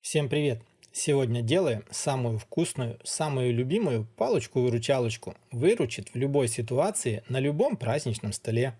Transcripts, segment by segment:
Всем привет! Сегодня делаем самую вкусную, самую любимую палочку-выручалочку. Выручит в любой ситуации, на любом праздничном столе.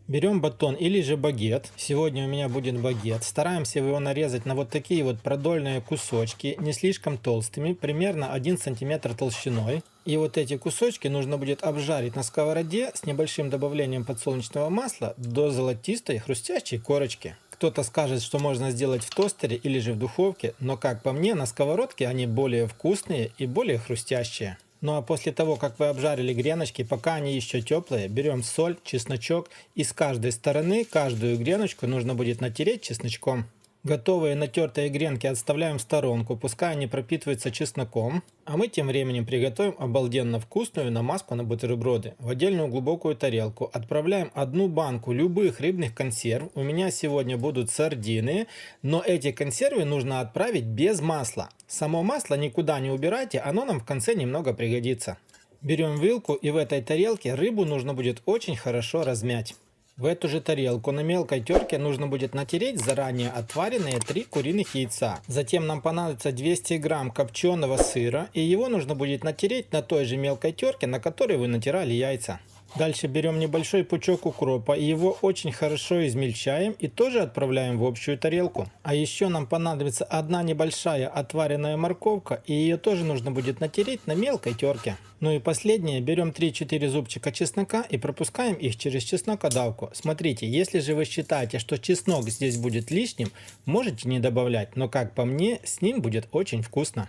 Берем батон или же багет. Сегодня у меня будет багет. Стараемся его нарезать на вот такие вот продольные кусочки, не слишком толстыми, примерно 1 см толщиной. И вот эти кусочки нужно будет обжарить на сковороде с небольшим добавлением подсолнечного масла до золотистой хрустящей корочки. Кто-то скажет, что можно сделать в тостере или же в духовке, но как по мне, на сковородке они более вкусные и более хрустящие. Ну а после того, как вы обжарили греночки, пока они еще теплые, берем соль, чесночок и с каждой стороны каждую греночку нужно будет натереть чесночком. Готовые натертые гренки отставляем в сторонку, пускай они пропитываются чесноком. А мы тем временем приготовим обалденно вкусную намазку на бутерброды. В отдельную глубокую тарелку отправляем одну банку любых рыбных консерв. У меня сегодня будут сардины, но эти консервы нужно отправить без масла. Само масло никуда не убирайте, оно нам в конце немного пригодится. Берем вилку, и в этой тарелке рыбу нужно будет очень хорошо размять. В эту же тарелку на мелкой терке нужно будет натереть заранее отваренные 3 куриных яйца. Затем нам понадобится 200 грамм копченого сыра, и его нужно будет натереть на той же мелкой терке, на которой вы натирали яйца. Дальше берем небольшой пучок укропа, и его очень хорошо измельчаем и тоже отправляем в общую тарелку. А еще нам понадобится одна небольшая отваренная морковка, и ее тоже нужно будет натереть на мелкой терке. Ну и последнее, берем 3-4 зубчика чеснока и пропускаем их через чеснокодавку. Смотрите, если же вы считаете, что чеснок здесь будет лишним, можете не добавлять, но как по мне, с ним будет очень вкусно.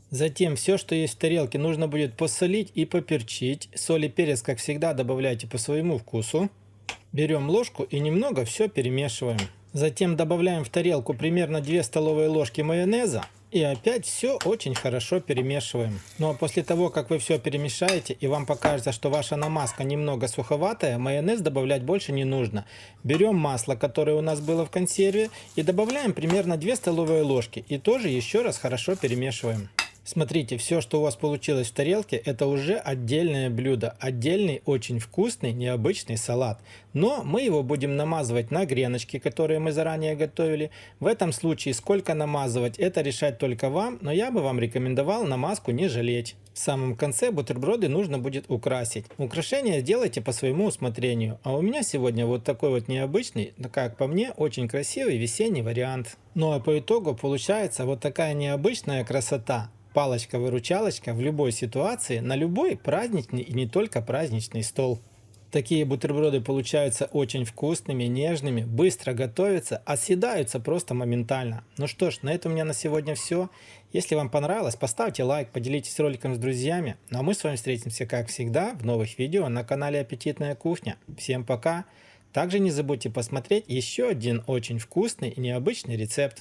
Затем все, что есть в тарелке, нужно будет посолить и поперчить. Соль и перец, как всегда, добавляйте по своему вкусу. Берем ложку и немного все перемешиваем. Затем добавляем в тарелку примерно 2 столовые ложки майонеза. И опять все очень хорошо перемешиваем. Ну а после того, как вы все перемешаете и вам покажется, что ваша намазка немного суховатая, майонез добавлять больше не нужно. Берем масло, которое у нас было в консерве, и добавляем примерно 2 столовые ложки. И тоже еще раз хорошо перемешиваем. Смотрите, все, что у вас получилось в тарелке, это уже отдельное блюдо, отдельный очень вкусный, необычный салат. Но мы его будем намазывать на греночки, которые мы заранее готовили. В этом случае сколько намазывать, это решать только вам, но я бы вам рекомендовал намазку не жалеть. В самом конце бутерброды нужно будет украсить. Украшения делайте по своему усмотрению. А у меня сегодня вот такой вот необычный, но как по мне, очень красивый весенний вариант. Ну а по итогу получается вот такая необычная красота. Палочка-выручалочка в любой ситуации, на любой праздничный и не только праздничный стол. Такие бутерброды получаются очень вкусными, нежными, быстро готовятся, а съедаются просто моментально. Ну что ж, на этом у меня на сегодня все. Если вам понравилось, поставьте лайк, поделитесь роликом с друзьями. Ну а мы с вами встретимся, как всегда, в новых видео на канале Аппетитная кухня. Всем пока! Также не забудьте посмотреть еще один очень вкусный и необычный рецепт.